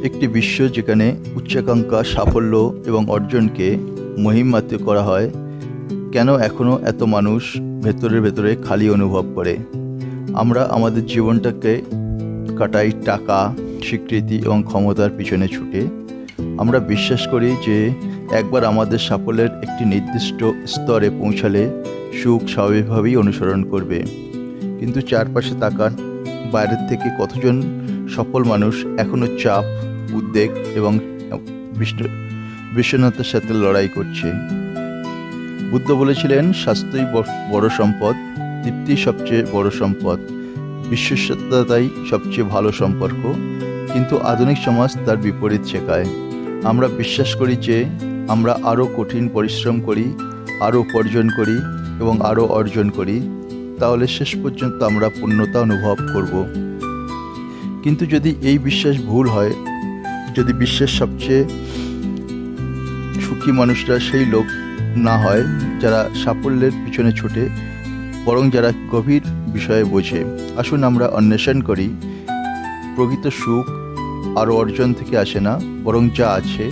একটি বিশ্ব যেখানে উচ্চাকাঙ্ক্ষা, সাফল্য এবং অর্জনকে মহিমান্বিত করা হয়, কেন এখনও এত মানুষ ভেতরে খালি অনুভব করে? আমরা আমাদের জীবনটাকে কাটাই টাকা, স্বীকৃতি এবং ক্ষমতার পিছনে ছুটে। আমরা বিশ্বাস করি যে একবার আমাদের সাফল্যের একটি নির্দিষ্ট স্তরে পৌঁছালে সুখ স্বাভাবিকভাবেই অনুসরণ করবে। কিন্তু চারপাশে তাকান, বাইরের থেকে কতজন সফল মানুষ এখনও চাপ, উদ্বেগ এবং বিষণ্ণতার সাথে লড়াই করছে। বুদ্ধ বলেছিলেন, স্বাস্থ্যই বড় সম্পদ, তৃপ্তি সবচেয়ে বড় সম্পদ, বিশ্বস্ততাই সবচেয়ে ভালো সম্পর্ক। কিন্তু আধুনিক সমাজ তার বিপরীত শেখায়। আমরা বিশ্বাস করি যে আমরা আরও কঠিন পরিশ্রম করি, আরও উপার্জন করি এবং আরও অর্জন করি, তাহলে শেষ পর্যন্ত আমরা পূর্ণতা অনুভব করব। কিন্তু যদি এই বিশ্বাস ভুল হয়, যদি বিশ্বের সবচেয়ে সুখী মানুষরা সেই লোক না হয় যারা সাফল্যের পিছনে ছুটে, বরং যারা গভীর বিষয়ে বোঝে। আসুন আমরা অন্বেষণ করি, প্রকৃত সুখ আরও অর্জন থেকে আসে না, বরং যা আছে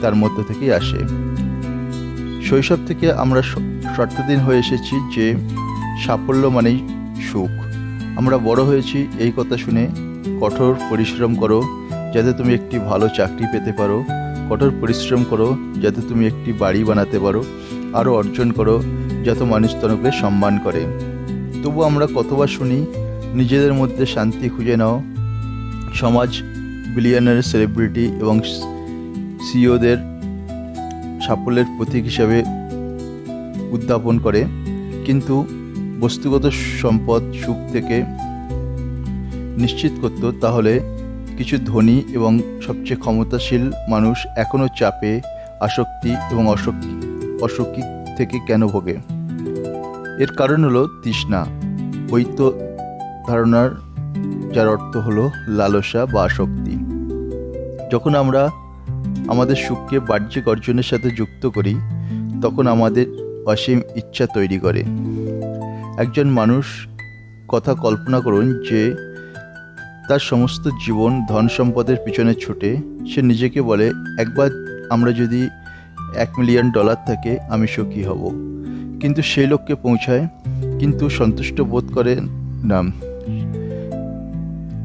তার মধ্য থেকেই আসে। শৈশব থেকে আমরা শর্তাধীন হয়ে এসেছি যে সাফল্য মানেই সুখ। আমরা বড় হয়েছি এই কথা শুনে, কঠোর পরিশ্রম করো যাতে তুমি একটি ভালো চাকরি পেতে পারো, কঠোর পরিশ্রম করো যাতে তুমি একটি বাড়ি বানাতে পারো, আরও অর্জন করো যাতে মানুষ তোমাকে সম্মান করে। তবু আমরা কতবার শুনি, নিজেদের মধ্যে শান্তি খুঁজে নাও। সমাজ বিলিয়নার, সেলিব্রিটি এবং সিইওদের সাফল্যের প্রতীক হিসাবে উদ্যাপন করে, কিন্তু বস্তুগত সম্পদ সুখ থেকে নিশ্চিত করত, তাহলে কিছু ধনী এবং সবচেয়ে ক্ষমতাশীল মানুষ এখনও চাপে, আসক্তি এবং অসুখী থেকে কেন ভোগে? এর কারণ হলো তৃষ্ণা, বৈত ধারণার, যার অর্থ হলো লালসা বা আসক্তি। যখন আমরা আমাদের সুখকে বাহ্যিক অর্জনের সাথে যুক্ত করি, তখন আমাদের অসীম ইচ্ছা তৈরি করে। একজন মানুষ কথা কল্পনা করুন যে তার সমস্ত জীবন ধন সম্পদের পিছনে ছুটে। সে নিজেকে বলে, একবার আমরা যদি $1 মিলিয়ন থাকে আমি সুখী হব। কিন্তু সেই লক্ষ্যে পৌঁছায়, কিন্তু সন্তুষ্ট বোধ করে না।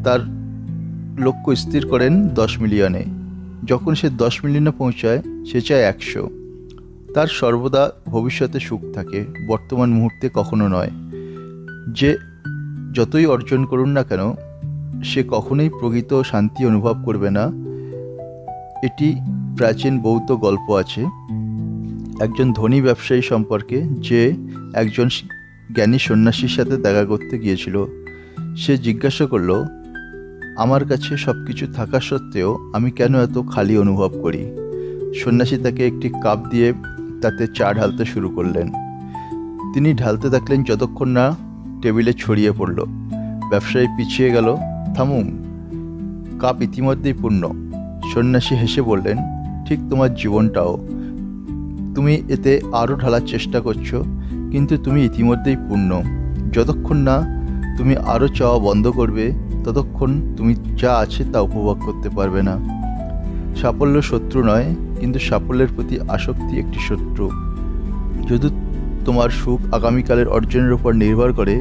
তার লক্ষ্য স্থির করেন 10 মিলিয়নে। যখন সে 10 মিলিয়নে পৌঁছায়, সে চায় 100। তার সর্বদা ভবিষ্যতে সুখ থাকে, বর্তমান মুহূর্তে কখনো নয়। যে যতই অর্জন করুন না কেন, সে কখনোই প্রকৃত শান্তি অনুভব করবে না। এটি প্রাচীন বৌদ্ধ গল্প আছে একজন ধনী ব্যবসায়ী সম্পর্কে, যে একজন জ্ঞানী সন্ন্যাসীর সাথে দেখা করতে গিয়েছিল। সে জিজ্ঞাসা করল, আমার কাছে সব কিছু থাকা সত্ত্বেও আমি কেন এত খালি অনুভব করি? সন্ন্যাসী তাকে একটি কাপ দিয়ে তাতে চা ঢালতে শুরু করলেন। তিনি ঢালতে থাকলেন যতক্ষণ না টেবিলে ছড়িয়ে পড়ল। ব্যবসায়ী পিছিয়ে গেল, থামুন, কাপ ইতিমধ্যেই পূর্ণ। সন্ন্যাসী হেসে বললেন, ঠিক তোমার জীবনটাও। তুমি এতে আরও ঢালার চেষ্টা করছো, কিন্তু তুমি ইতিমধ্যেই পূর্ণ। যতক্ষণ না তুমি আরও চাওয়া বন্ধ করবে, ততক্ষণ তুমি যা আছে তা উপভোগ করতে পারবে না। সাফল্য শত্রু নয়, কিন্তু সাফল্যের প্রতি আসক্তি একটি শত্রু। যদি তোমার সুখ আগামীকালের অর্জনের উপর নির্ভর করে,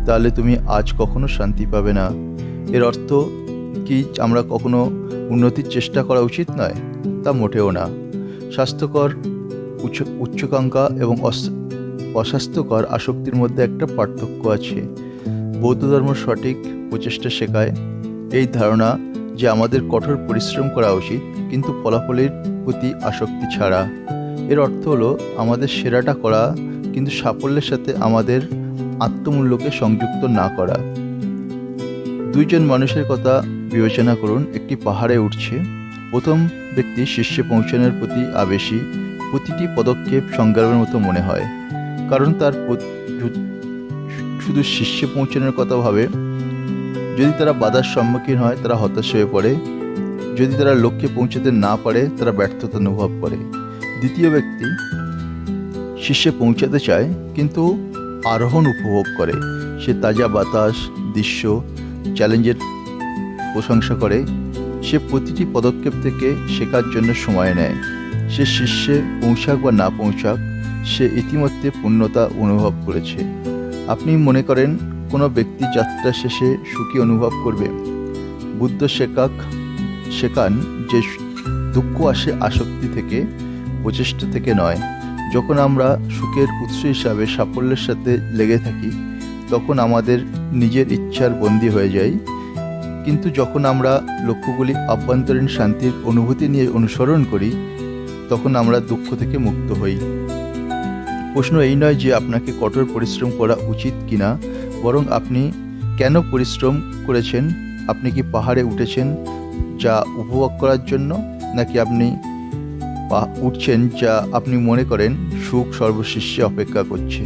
তাহলে তুমি আজ কখনো শান্তি পাবে না। এর অর্থ কি আমরা কখনো উন্নতির চেষ্টা করা উচিত নয়? তা মোটেও না। স্বাস্থ্যকর উচ্চাকাঙ্ক্ষা এবং অস্বাস্থ্যকর আসক্তির মধ্যে একটা পার্থক্য আছে। বৌদ্ধ ধর্ম সঠিক প্রচেষ্টা শেখায় এই ধারণা যে আমাদের কঠোর পরিশ্রম করা উচিত, কিন্তু ফলাফলের প্রতি আসক্তি ছাড়া। এর অর্থ হলো আমাদের সেরাটা করা, কিন্তু সাফল্যের সাথে আমাদের আত্মমূল্যকে সংযুক্ত না করা। দুইজন মানুষের কথা বিবেচনা করুন। একটি পাহাড়ে উঠছে। প্রথম ব্যক্তি শীর্ষে পৌঁছানোর প্রতি আবেশী। প্রতিটি পদক্ষেপ সংগ্রামের মতো মনে হয়, কারণ তার শুধু শীর্ষে পৌঁছানোর কথা ভাবে। যদি তারা বাধার সম্মুখীন হয়, তারা হতাশ হয়ে পড়ে। যদি তারা লক্ষ্যে পৌঁছাতে না পারে, তারা ব্যর্থতা অনুভব করে। দ্বিতীয় ব্যক্তি শীর্ষে পৌঁছাতে চায়, কিন্তু আরোহণ উপভোগ করে। সে তাজা বাতাস, দৃশ্য, চ্যালেঞ্জের প্রশংসা করে। সে প্রতিটি পদক্ষেপ থেকে শেখার জন্য সময় নেয়। সে শীর্ষে পৌঁছাক বা না পৌঁছাক, সে ইতিমধ্যে পূর্ণতা অনুভব করেছে। আপনি মনে করেন কোনো ব্যক্তি যাত্রা শেষে সুখী অনুভব করবে? বুদ্ধ শেখান যে দুঃখ আসে আসক্তি থেকে, প্রচেষ্টা থেকে নয়। যখন আমরা সুখের উৎস হিসাবে সাফল্যের সাথে লেগে থাকি তখন আমাদের নিজের ইচ্ছার বন্দী হয়ে যাই, কিন্তু যখন আমরা লক্ষ্যগুলি আভ্যন্তরীণ শান্তির অনুভূতি নিয়ে অনুসরণ করি তখন আমরা দুঃখ থেকে মুক্ত হই। প্রশ্ন এই নয় যে আপনাকে কঠোর পরিশ্রম করা উচিত কিনা, বরং আপনি কেন পরিশ্রম করেছেন। আপনি কি পাহাড়ে উঠেছেন যা উপভোগ করার জন্য, নাকি আপনি উঠছেন যা আপনি মনে করেন সুখ সর্বশীর্ষে অপেক্ষা করছে?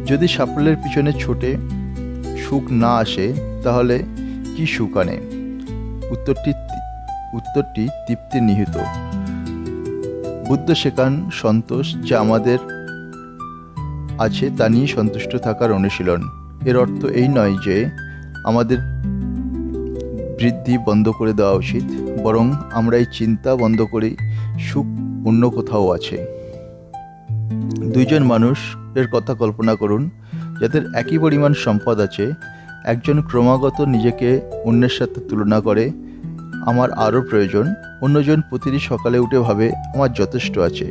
যদি সাফল্যের পিছনে ছোটে সুখ না আসে তাহলে কি সুখ আনে? উত্তরটি তৃপ্তি নিহিত। বুদ্ধ শেখান সন্তোষ যা আমাদের আছে তা নিয়ে সন্তুষ্ট থাকার অনুশীলন। এর অর্থ এই নয় যে আমাদের বৃদ্ধি বন্ধ করে দেওয়া উচিত, বরং আমরা এই চিন্তা বন্ধ করি সুখ অন্য কোথাও আছে। দুইজন মানুষ এর কথা কল্পনা করুন যাদের একই পরিমাণ সম্পদ আছে। একজন ক্রমাগত নিজেকে অন্যের সাথে তুলনা করে, আমার আরও প্রয়োজন। অন্যজন প্রতিটি সকালে উঠে ভাবে, আমার যথেষ্ট আছে।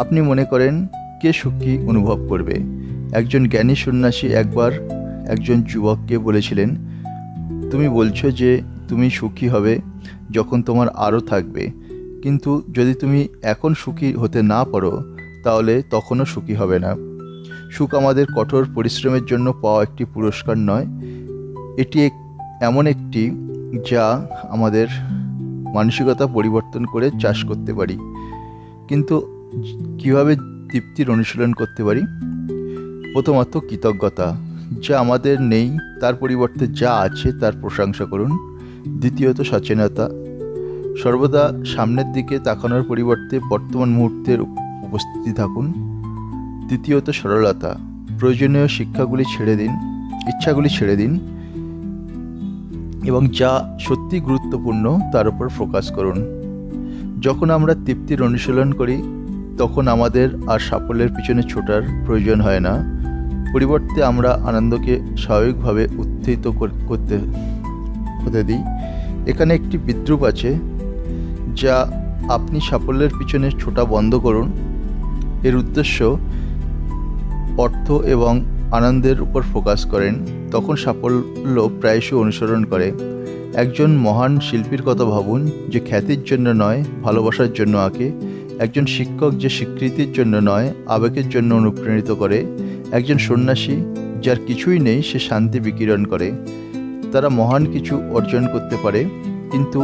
আপনি মনে করেন কে সুখী অনুভব করবে? একজন জ্ঞানী সন্ন্যাসী একবার একজন যুবককে বলেছিলেন, তুমি বলছো যে তুমি সুখী হবে যখন তোমার আরও থাকবে, কিন্তু যদি তুমি এখন সুখী হতে না পারো তাহলে তখনও সুখী হবে না। সুখ আমাদের কঠোর পরিশ্রমের জন্য পাওয়া একটি পুরস্কার নয়, এটি এমন একটি যা আমাদের মানসিকতা পরিবর্তন করে চাষ করতে পারি। কিন্তু কিভাবে তৃপ্তির অনুশীলন করতে পারি? প্রথমত কৃতজ্ঞতা, যা আমাদের নেই তার পরিবর্তে যা আছে তার প্রশংসা করুন। দ্বিতীয়ত সচেতনতা, সর্বদা সামনের দিকে তাকানোর পরিবর্তে বর্তমান মুহূর্তের উপস্থিতি থাকুন। তৃতীয়ত সরলতা, প্রয়োজনীয় ইচ্ছাগুলি ছেড়ে দিন এবং যা সত্যি গুরুত্বপূর্ণ তার উপর ফোকাস করুন। যখন আমরা তৃপ্তির অনুশীলন করি তখন আমাদের আর সাফল্যের পিছনে ছোটার প্রয়োজন হয় না। পরিবর্তে আমরা আনন্দকে স্বাভাবিকভাবে উত্থিত করতে দিই। এখানে একটি বিদ্রূপ আছে, যা আপনি সাফল্যের পিছনে ছোটা বন্ধ করুন। এর উদ্দেশ্য অর্থ এবং আনন্দের উপর ফোকাস করেন, তখন সাফল্য প্রায়শই অনুসরণ করে। একজন মহান শিল্পীর কথা ভাবুন যে খ্যাতির জন্য নয় ভালোবাসার জন্য আঁকে। একজন শিক্ষক যে স্বীকৃতির জন্য নয় আবেগের জন্য অনুপ্রাণিত করে। একজন সন্ন্যাসী যার কিছুই নেই সে শান্তি বিকিরণ করে। তারা মহান কিছু অর্জন করতে পারে, কিন্তু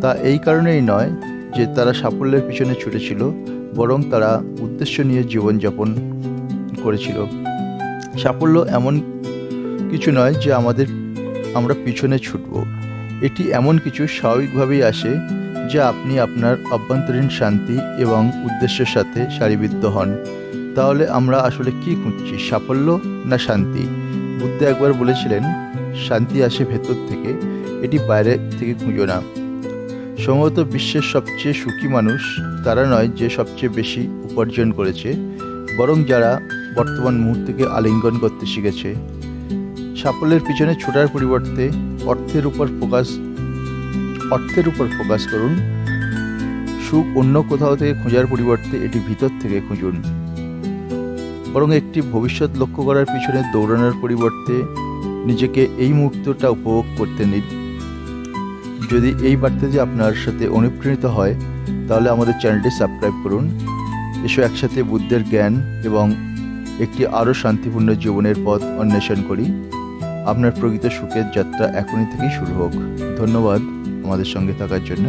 তা এই কারণেই নয় যে তারা সাফল্যের পিছনে ছুটেছিল, বরং তারা উদ্দেশ্য নিয়ে জীবনযাপন করেছিল। সাফল্য এমন কিছু নয় যে আমরা পিছনে ছুটব, এটি এমন কিছু স্বাভাবিকভাবেই আসে যা আপনি আপনার অভ্যন্তরীণ শান্তি এবং উদ্দেশ্যের সাথে সারিবদ্ধ হন। তাহলে আমরা আসলে কি খুঁজছি, সাফল্য না শান্তি? বুদ্ধ একবার বলেছিলেন, শান্তি আসে ভেতর থেকে, এটি বাইরে থেকে খুঁজো না। সম্ভবত বিশ্বের সবচেয়ে সুখী মানুষ তারা নয় যে সবচেয়ে বেশি উপার্জন করেছে, বরং যারা বর্তমান মুহূর্তকে আলিঙ্গন করতে শিখেছে। সাফল্যের পিছনে ছোটার পরিবর্তে অর্থের উপর ফোকাস করুন। সুখ অন্য কোথাও থেকে খোঁজার পরিবর্তে এটি ভিতর থেকে খুঁজুন। বরং একটি ভবিষ্যৎ লক্ষ্য করার পিছনে দৌড়ানোর পরিবর্তে নিজেকে এই মুহূর্তটা উপভোগ করতে নিন। যদি এই বার্তাটি আপনার সাথে অনুপ্রাণিত হয় তাহলে আমাদের চ্যানেলটি সাবস্ক্রাইব করুন। এসো একসাথে বুদ্ধের জ্ঞান এবং একটি আরও শান্তিপূর্ণ জীবনের পথ অন্বেষণ করি। আপনার প্রকৃত সুখের যাত্রা এখনই থেকেই শুরু হোক। ধন্যবাদ আমাদের সঙ্গে থাকার জন্য।